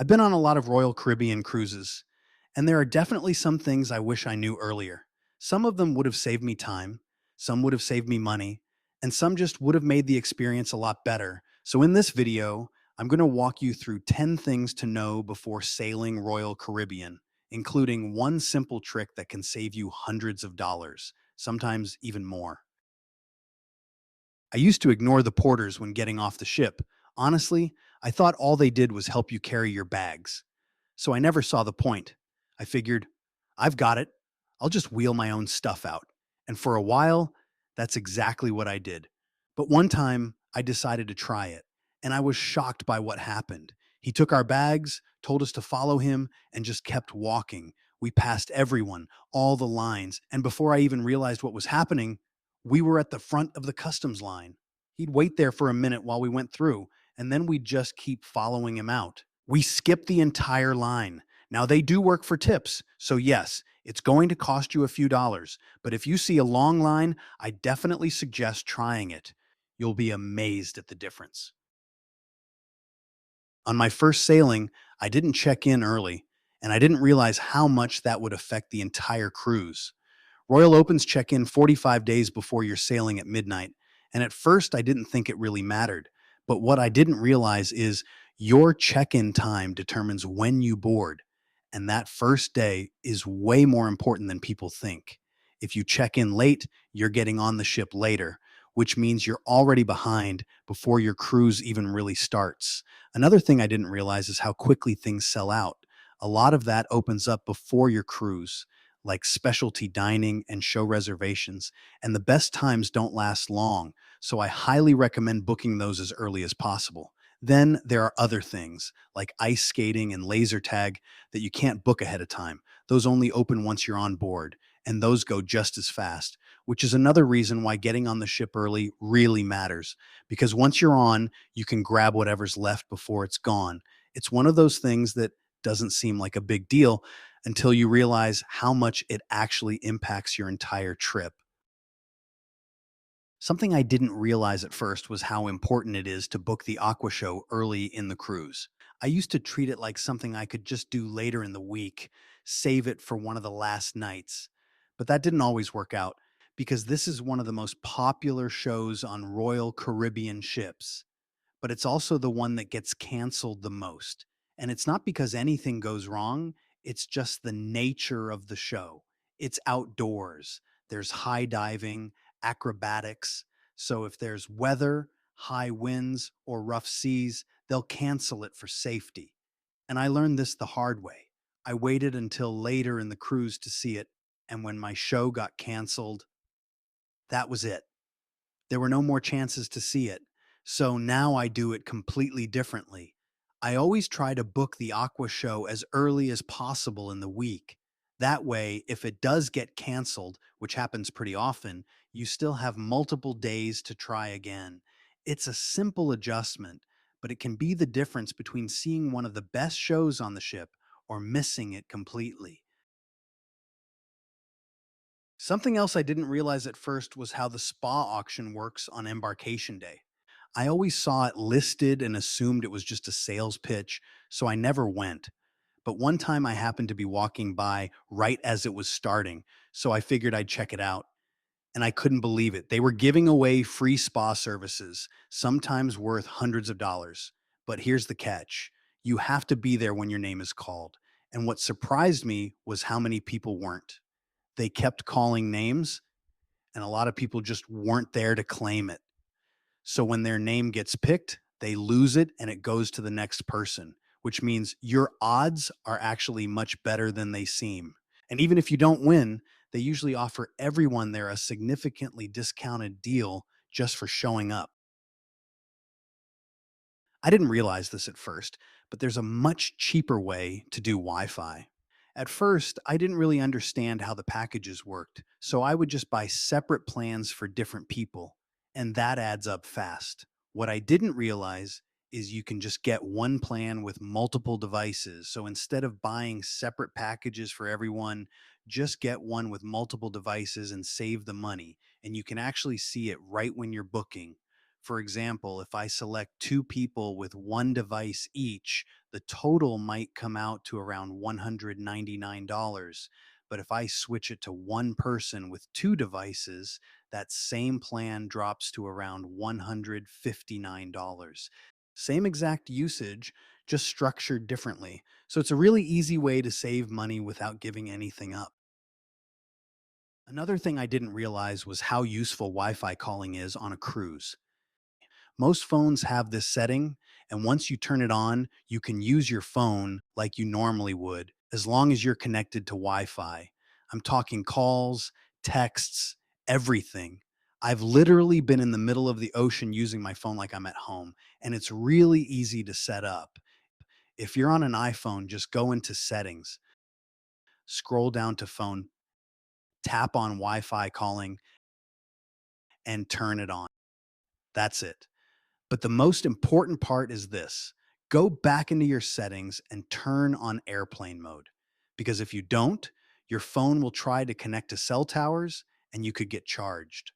I've been on a lot of Royal Caribbean cruises, and there are definitely some things I wish I knew earlier. Some of them would have saved me time, some would have saved me money, and some just would have made the experience a lot better. So, in this video, I'm going to walk you through 10 things to know before sailing Royal Caribbean, including one simple trick that can save you hundreds of dollars, sometimes even more. I used to ignore the porters when getting off the ship. Honestly, I thought all they did was help you carry your bags. So I never saw the point. I figured, I've got it. I'll just wheel my own stuff out. And for a while, that's exactly what I did. But one time, I decided to try it, and I was shocked by what happened. He took our bags, told us to follow him, and just kept walking. We passed everyone, all the lines, and before I even realized what was happening, we were at the front of the customs line. He'd wait there for a minute while we went through, and then we'd just keep following him out. We skipped the entire line. Now, they do work for tips, so yes, it's going to cost you a few dollars, but if you see a long line, I definitely suggest trying it. You'll be amazed at the difference. On my first sailing, I didn't check in early, and I didn't realize how much that would affect the entire cruise. Royal Opens check in 45 days before you're sailing at midnight. And at first, I didn't think it really mattered. But what I didn't realize is your check in time determines when you board. And that first day is way more important than people think. If you check in late, you're getting on the ship later, which means you're already behind before your cruise even really starts. Another thing I didn't realize is how quickly things sell out. A lot of that opens up before your cruise, like specialty dining and show reservations, and the best times don't last long, so I highly recommend booking those as early as possible. Then there are other things like ice skating and laser tag that you can't book ahead of time. Those only open once you're on board, and those go just as fast, which is another reason why getting on the ship early really matters. Because once you're on, you can grab whatever's left before it's gone. It's one of those things that doesn't seem like a big deal until you realize how much it actually impacts your entire trip. Something I didn't realize at first was how important it is to book the Aqua show early in the cruise. I used to treat it like something I could just do later in the week, save it for one of the last nights. But that didn't always work out because this is one of the most popular shows on Royal Caribbean ships, but it's also the one that gets canceled the most. And it's not because anything goes wrong, it's just the nature of the show. It's outdoors, there's high diving, acrobatics. So if there's weather, high winds, or rough seas, they'll cancel it for safety. And I learned this the hard way. I waited until later in the cruise to see it. And when my show got canceled, that was it. There were no more chances to see it. So now I do it completely differently. I always try to book the Aqua show as early as possible in the week. That way, if it does get canceled, which happens pretty often, you still have multiple days to try again. It's a simple adjustment, but it can be the difference between seeing one of the best shows on the ship or missing it completely. Something else I didn't realize at first was how the spa auction works on embarkation day. I always saw it listed and assumed it was just a sales pitch, so I never went. But one time I happened to be walking by right as it was starting, so I figured I'd check it out. And I couldn't believe it. They were giving away free spa services, sometimes worth hundreds of dollars. But here's the catch: you have to be there when your name is called. And what surprised me was how many people weren't. They kept calling names, and a lot of people just weren't there to claim it. So when their name gets picked, they lose it and it goes to the next person, which means your odds are actually much better than they seem. And even if you don't win, they usually offer everyone there a significantly discounted deal just for showing up. I didn't realize this at first, but there's a much cheaper way to do Wi Fi. At first, I didn't really understand how the packages worked, so I would just buy separate plans for different people, and that adds up fast. What I didn't realize is you can just get one plan with multiple devices. So instead of buying separate packages for everyone, just get one with multiple devices and save the money. And you can actually see it right when you're booking. For example, if I select two people with one device each, the total might come out to around $199. But if I switch it to one person with two devices, that same plan drops to around $159. Same exact usage, just structured differently. So it's a really easy way to save money without giving anything up. Another thing I didn't realize was how useful Wi Fi calling is on a cruise. Most phones have this setting, and once you turn it on, you can use your phone like you normally would, as long as you're connected to Wi Fi. I'm talking calls, texts, everything. I've literally been in the middle of the ocean using my phone like I'm at home, and it's really easy to set up. If you're on an iPhone, just go into settings, scroll down to phone, tap on Wi Fi calling, and turn it on. That's it. But the most important part is this: go back into your settings and turn on airplane mode. Because if you don't, your phone will try to connect to cell towers and you could get charged.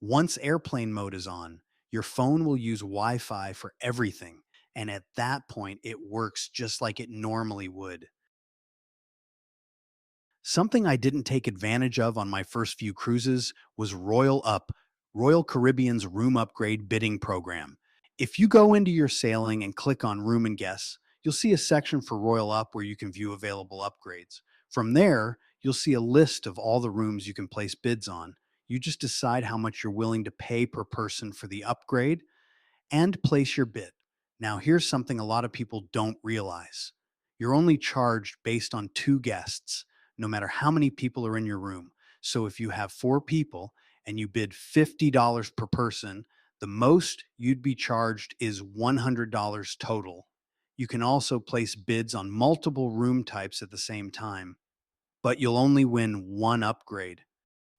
Once airplane mode is on, your phone will use Wi Fi for everything. And at that point, it works just like it normally would. Something I didn't take advantage of on my first few cruises was Royal Caribbean's room upgrade bidding program. If you go into your sailing and click on room and guests, you'll see a section for Royal Up where you can view available upgrades. From there, you'll see a list of all the rooms you can place bids on. You just decide how much you're willing to pay per person for the upgrade and place your bid. Now, here's something a lot of people don't realize: you're only charged based on two guests, no matter how many people are in your room. So, if you have four people and you bid $50 per person, the most you'd be charged is $100 total. You can also place bids on multiple room types at the same time, but you'll only win one upgrade.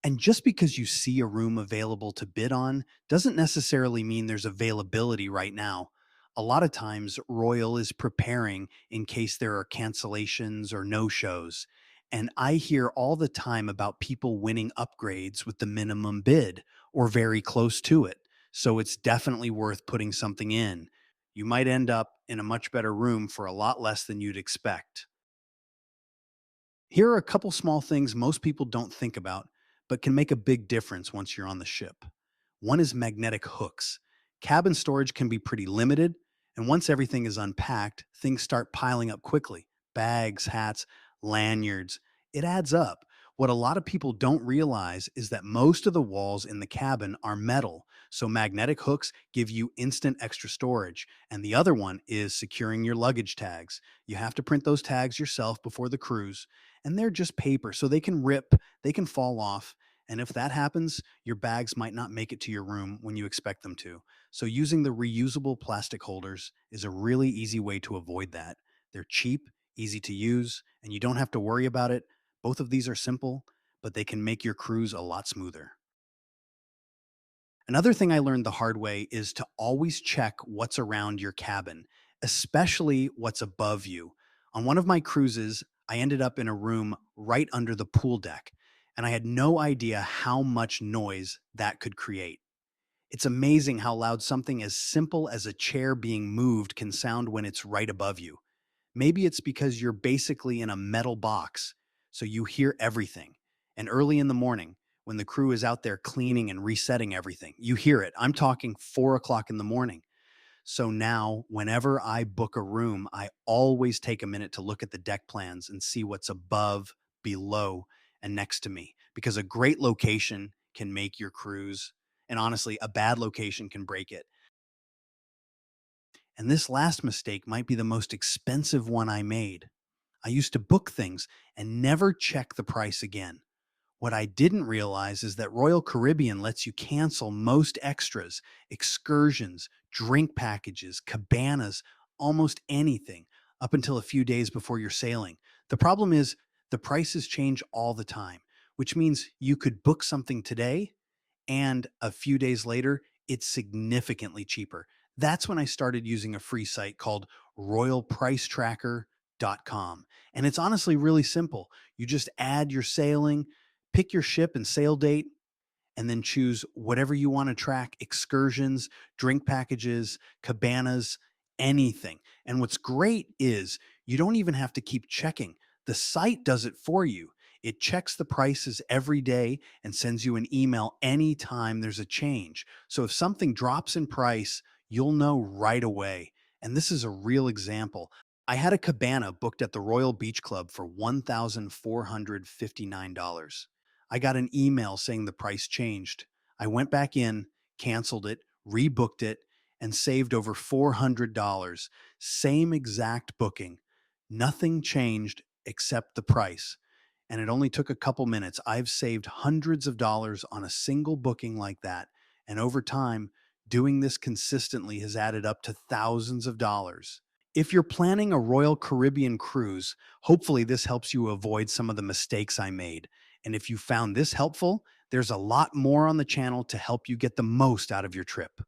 And just because you see a room available to bid on doesn't necessarily mean there's availability right now. A lot of times, Royal is preparing in case there are cancellations or no shows. And I hear all the time about people winning upgrades with the minimum bid or very close to it. So it's definitely worth putting something in. You might end up in a much better room for a lot less than you'd expect. Here are a couple small things most people don't think about, but can make a big difference once you're on the ship. One is magnetic hooks. Cabin storage can be pretty limited, and once everything is unpacked, things start piling up quickly: bags, hats, lanyards. It adds up. What a lot of people don't realize is that most of the walls in the cabin are metal, so magnetic hooks give you instant extra storage. And the other one is securing your luggage tags. You have to print those tags yourself before the cruise, and they're just paper, so they can rip, they can fall off. And if that happens, your bags might not make it to your room when you expect them to. So, using the reusable plastic holders is a really easy way to avoid that. They're cheap, easy to use, and you don't have to worry about it. Both of these are simple, but they can make your cruise a lot smoother. Another thing I learned the hard way is to always check what's around your cabin, especially what's above you. On one of my cruises, I ended up in a room right under the pool deck, and I had no idea how much noise that could create. It's amazing how loud something as simple as a chair being moved can sound when it's right above you. Maybe it's because you're basically in a metal box, so you hear everything. And early in the morning, when the crew is out there cleaning and resetting everything, you hear it. I'm talking 4 o'clock in the morning. So now, whenever I book a room, I always take a minute to look at the deck plans and see what's above, below, and next to me. Because a great location can make your cruise, and honestly, a bad location can break it. And this last mistake might be the most expensive one I made. I used to book things and never check the price again. What I didn't realize is that Royal Caribbean lets you cancel most extras, excursions, drink packages, cabanas, almost anything up until a few days before you're sailing. The problem is the prices change all the time, which means you could book something today and a few days later, it's significantly cheaper. That's when I started using a free site called royalpricetracker.com. And it's honestly really simple. You just add your sailing, pick your ship and sail date, and then choose whatever you want to track: excursions, drink packages, cabanas, anything. And what's great is you don't even have to keep checking. The site does it for you. It checks the prices every day and sends you an email anytime there's a change. So if something drops in price, you'll know right away. And this is a real example. I had a cabana booked at the Royal Beach Club for $1,459. I got an email saying the price changed. I went back in, canceled it, rebooked it, and saved over $400. Same exact booking. Nothing changed except the price. And it only took a couple minutes. I've saved hundreds of dollars on a single booking like that. And over time, doing this consistently has added up to thousands of dollars. If you're planning a Royal Caribbean cruise, hopefully this helps you avoid some of the mistakes I made. And if you found this helpful, there's a lot more on the channel to help you get the most out of your trip.